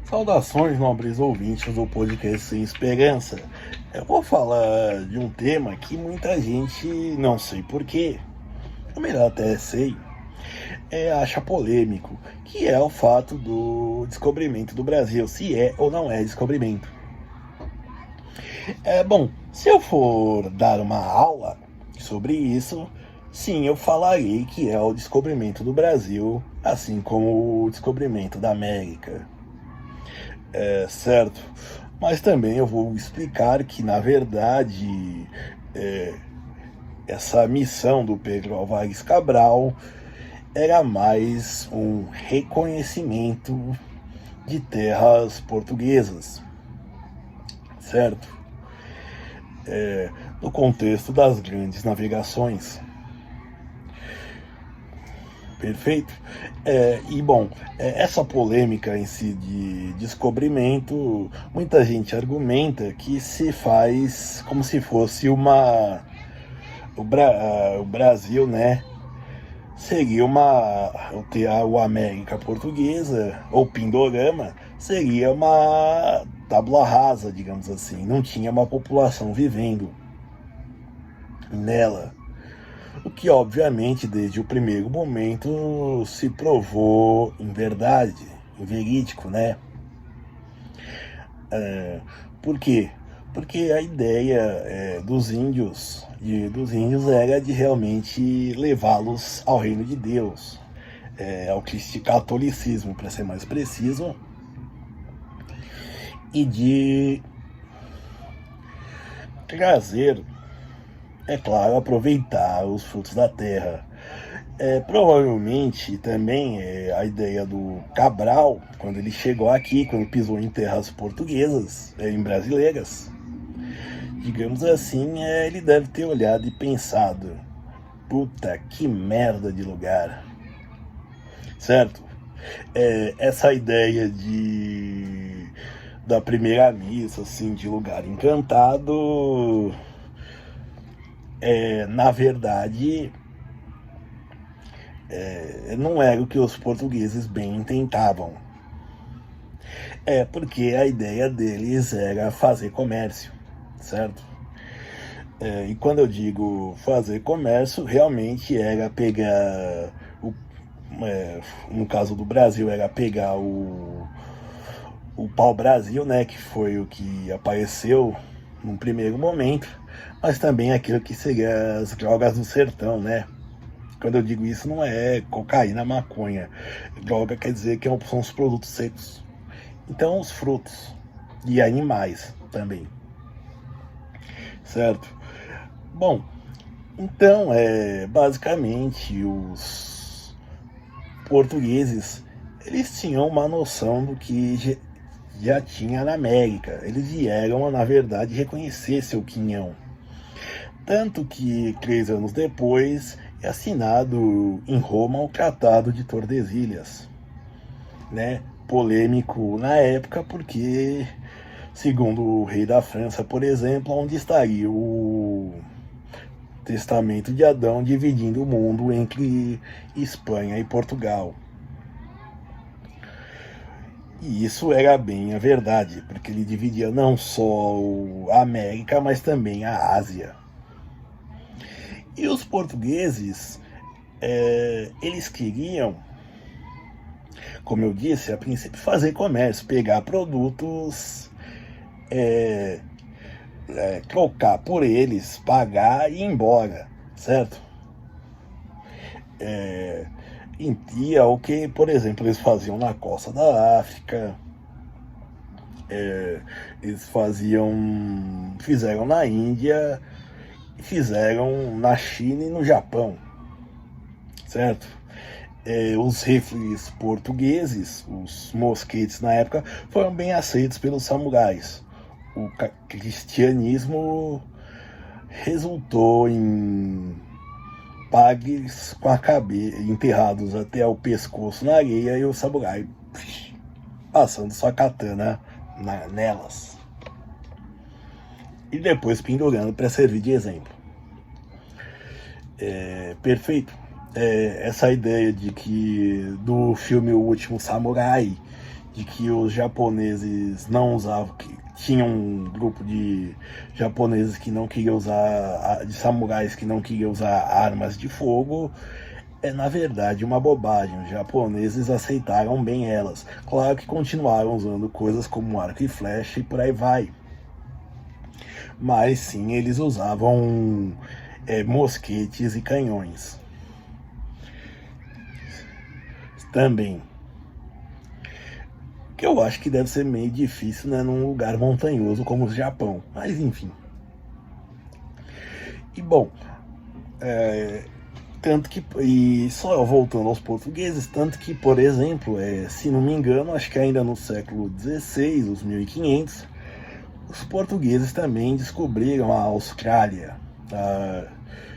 Saudações, nobres ouvintes do podcast Sem Esperança. Eu vou falar de um tema que muita gente, não sei porquê, ou melhor até sei, acha polêmico, que é o fato do descobrimento do Brasil, se é ou não é descobrimento. Bom, se eu for dar uma aula sobre isso, sim, eu falarei que é o descobrimento do Brasil, assim como o descobrimento da América. Certo? Mas também eu vou explicar que, na verdade, essa missão do Pedro Álvares Cabral era mais um reconhecimento de terras portuguesas, certo? No contexto das grandes navegações. Perfeito? Essa polêmica em si de descobrimento, muita gente argumenta que se faz como se fosse o Brasil, né? Seria o América Portuguesa, ou Pindorama, seria uma tábua rasa, digamos assim. Não tinha uma população vivendo nela. O que, obviamente, desde o primeiro momento se provou em verdade, em verídico, né? Por quê? Porque a ideia dos índios era de realmente levá-los ao reino de Deus, ao catolicismo, para ser mais preciso, e de trazer, é claro, aproveitar os frutos da terra. Provavelmente também a ideia do Cabral, quando ele chegou aqui, quando pisou em terras portuguesas, em brasileiras, digamos assim, ele deve ter olhado e pensado: puta, que merda de lugar, certo? Essa ideia da primeira missa, assim, de lugar encantado, na verdade, não era o que os portugueses bem tentavam. Porque a ideia deles era fazer comércio, certo? E quando eu digo fazer comércio, realmente era pegar, no caso do Brasil, era pegar o pau-brasil, né, que foi o que apareceu num primeiro momento, mas também aquilo que seria as drogas do sertão, né? Quando eu digo isso, não é cocaína, maconha. Droga quer dizer que são os produtos secos. Então, os frutos e animais também, certo? Bom, então, basicamente, os portugueses, eles tinham uma noção do que já tinha na América. Eles vieram, na verdade, reconhecer seu quinhão. Tanto que, 3 anos depois, é assinado em Roma o Tratado de Tordesilhas, né? Polêmico na época, porque, segundo o rei da França, por exemplo, onde estaria o testamento de Adão dividindo o mundo entre Espanha e Portugal. E isso era bem a verdade, porque ele dividia não só a América, mas também a Ásia. E os portugueses, eles queriam, como eu disse, a princípio fazer comércio, pegar produtos, trocar por eles, pagar e ir embora, certo? E é o que, por exemplo, eles faziam na costa da África, eles fizeram na Índia, fizeram na China e no Japão, certo? Os rifles portugueses, os mosquetes na época, foram bem aceitos pelos samurais. O cristianismo resultou em pagres com a cabeça enterrados até o pescoço na areia e o samurai passando sua katana nelas e depois pendurando para servir de exemplo. Perfeito. Essa ideia de que do filme O Último Samurai, de que os japoneses não usavam, que tinha um grupo de japoneses que não queria usar, de samurais que não queria usar armas de fogo, é na verdade uma bobagem. Os japoneses aceitaram bem elas. Claro que continuaram usando coisas como arco e flecha e por aí vai. Mas sim, eles usavam mosquetes e canhões. Também. Que eu acho que deve ser meio difícil, né, num lugar montanhoso como o Japão. Mas enfim. E bom, tanto que, e só voltando aos portugueses, tanto que, por exemplo, se não me engano, acho que ainda no século XVI, os 1500, os portugueses também descobriram a Austrália.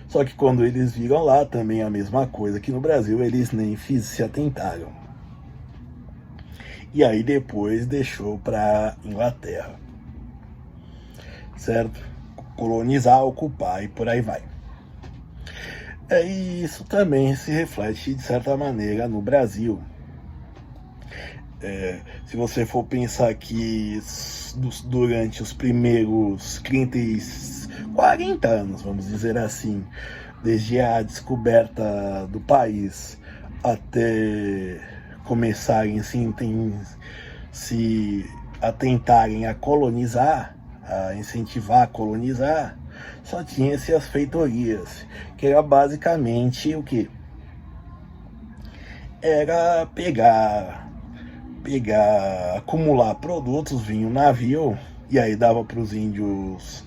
Só que quando eles viram lá também a mesma coisa que no Brasil, eles nem se atentaram. E aí depois deixou para Inglaterra, certo? Colonizar, ocupar e por aí vai. E isso também se reflete de certa maneira no Brasil. Se você for pensar que durante os primeiros 40 anos, vamos dizer assim, desde a descoberta do país até começarem se atentarem a colonizar, a incentivar a colonizar, só tinha-se as feitorias, que era basicamente o que? Era acumular produtos, vinha um navio, e aí dava para os índios,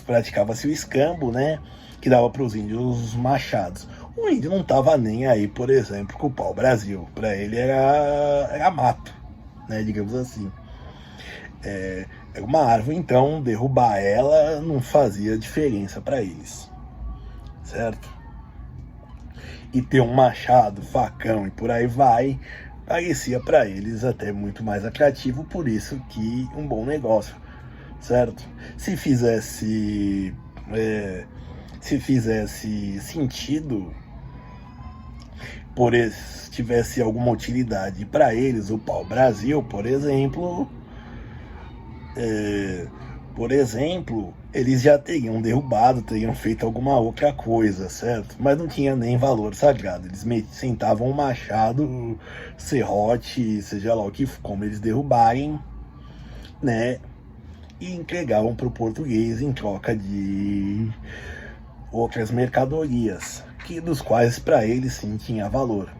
praticava-se o escambo, né? Que dava para os índios os machados. O índio não estava nem aí, por exemplo, com o pau-brasil. Para ele era mato, né? Digamos assim. Era uma árvore, então derrubar ela não fazia diferença para eles, certo? E ter um machado, facão e por aí vai, parecia para eles até muito mais atrativo, por isso que um bom negócio, certo? Se fizesse sentido, tivesse alguma utilidade para eles, o pau-brasil, por exemplo, eles já teriam derrubado, teriam feito alguma outra coisa, certo? Mas não tinha nem valor sagrado. Eles sentavam um machado, serrote, seja lá o que, como eles derrubarem, né? E entregavam para o português em troca de outras mercadorias, dos quais para eles sim tinha valor,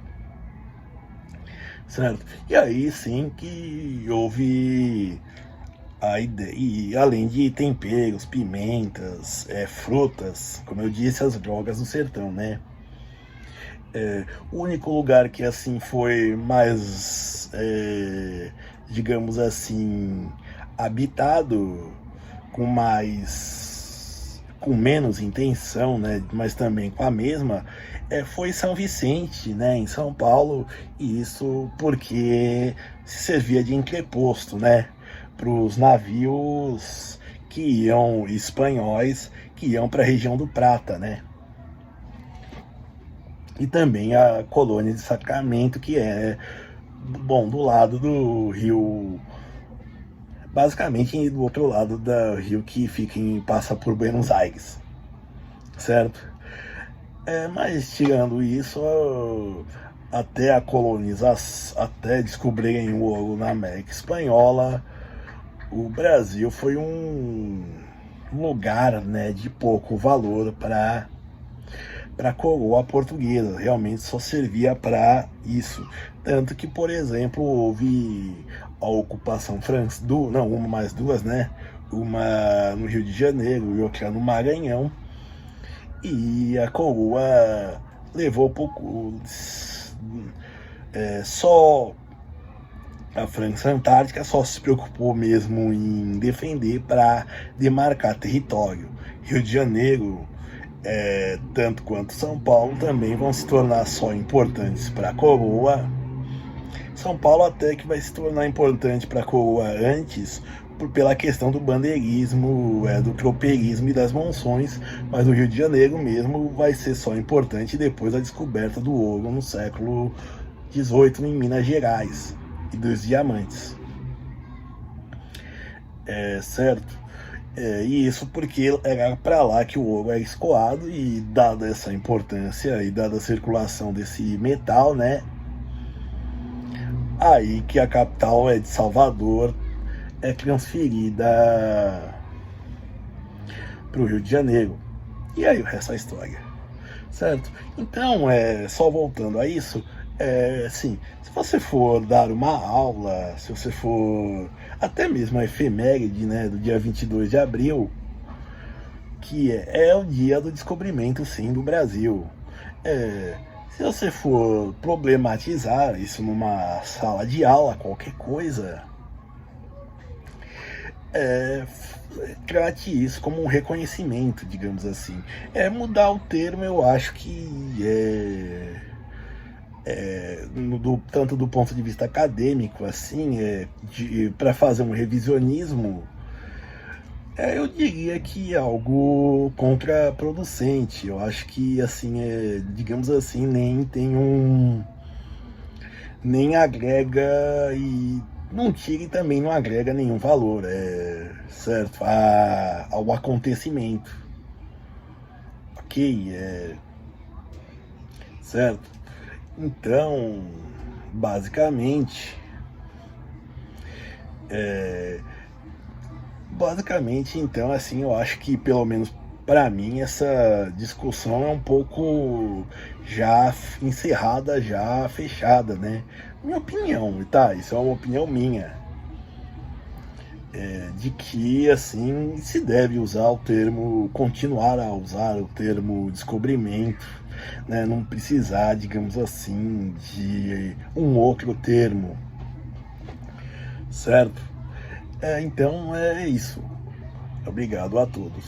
certo? E aí sim que houve a ideia, e além de temperos, pimentas, frutas, como eu disse, as drogas do sertão, né? O único lugar que assim foi mais, digamos assim, habitado com menos intenção, né, mas também com a mesma, foi São Vicente, né, em São Paulo, e isso porque se servia de entreposto, né, para os navios espanhóis que iam para a região do Prata, né, e também a colônia de Sacramento, que do lado do rio, basicamente do outro lado do rio que passa por Buenos Aires, certo? Mas tirando isso, até a colonização, até descobrirem o ouro na América Espanhola, o Brasil foi um lugar, né, de pouco valor para a coroa portuguesa. Realmente só servia para isso. Tanto que, por exemplo, houve a ocupação francesa, uma mais duas, né? Uma no Rio de Janeiro e outra no Maranhão. E a coroa levou pouco. Só a França Antártica só se preocupou mesmo em defender para demarcar território. Rio de Janeiro, tanto quanto São Paulo, também vão se tornar só importantes para a coroa. São Paulo até que vai se tornar importante para a coroa antes, pela questão do bandeirismo, do tropeirismo e das monções, mas o Rio de Janeiro mesmo vai ser só importante depois da descoberta do ouro no século XVIII em Minas Gerais. e dos diamantes. Certo? E isso porque era para lá que o ouro é escoado, e dada essa importância e dada a circulação desse metal, né? Aí que a capital de Salvador é transferida para o Rio de Janeiro. E aí o resto é história, certo? Então, só voltando a isso, assim, se você for dar uma aula, se você for até mesmo a efeméride, né, do dia 22 de abril, que é o dia do descobrimento, sim, do Brasil. Se você for problematizar isso numa sala de aula, qualquer coisa, trate isso como um reconhecimento, digamos assim. Mudar o termo, eu acho que tanto do ponto de vista acadêmico, assim, para fazer um revisionismo, eu diria que é algo contraproducente. Eu acho que, assim, digamos assim, nem agrega, e não tira e também não agrega nenhum valor, certo? Ao acontecimento. Ok? Certo? Então, basicamente, então, assim, eu acho que, pelo menos para mim, essa discussão é um pouco já encerrada, já fechada, né? Minha opinião, tá? Isso é uma opinião minha, de que, assim, se deve usar o termo, continuar a usar o termo descobrimento, né? Não precisar, digamos assim, de um outro termo, certo? Então é isso. Obrigado a todos.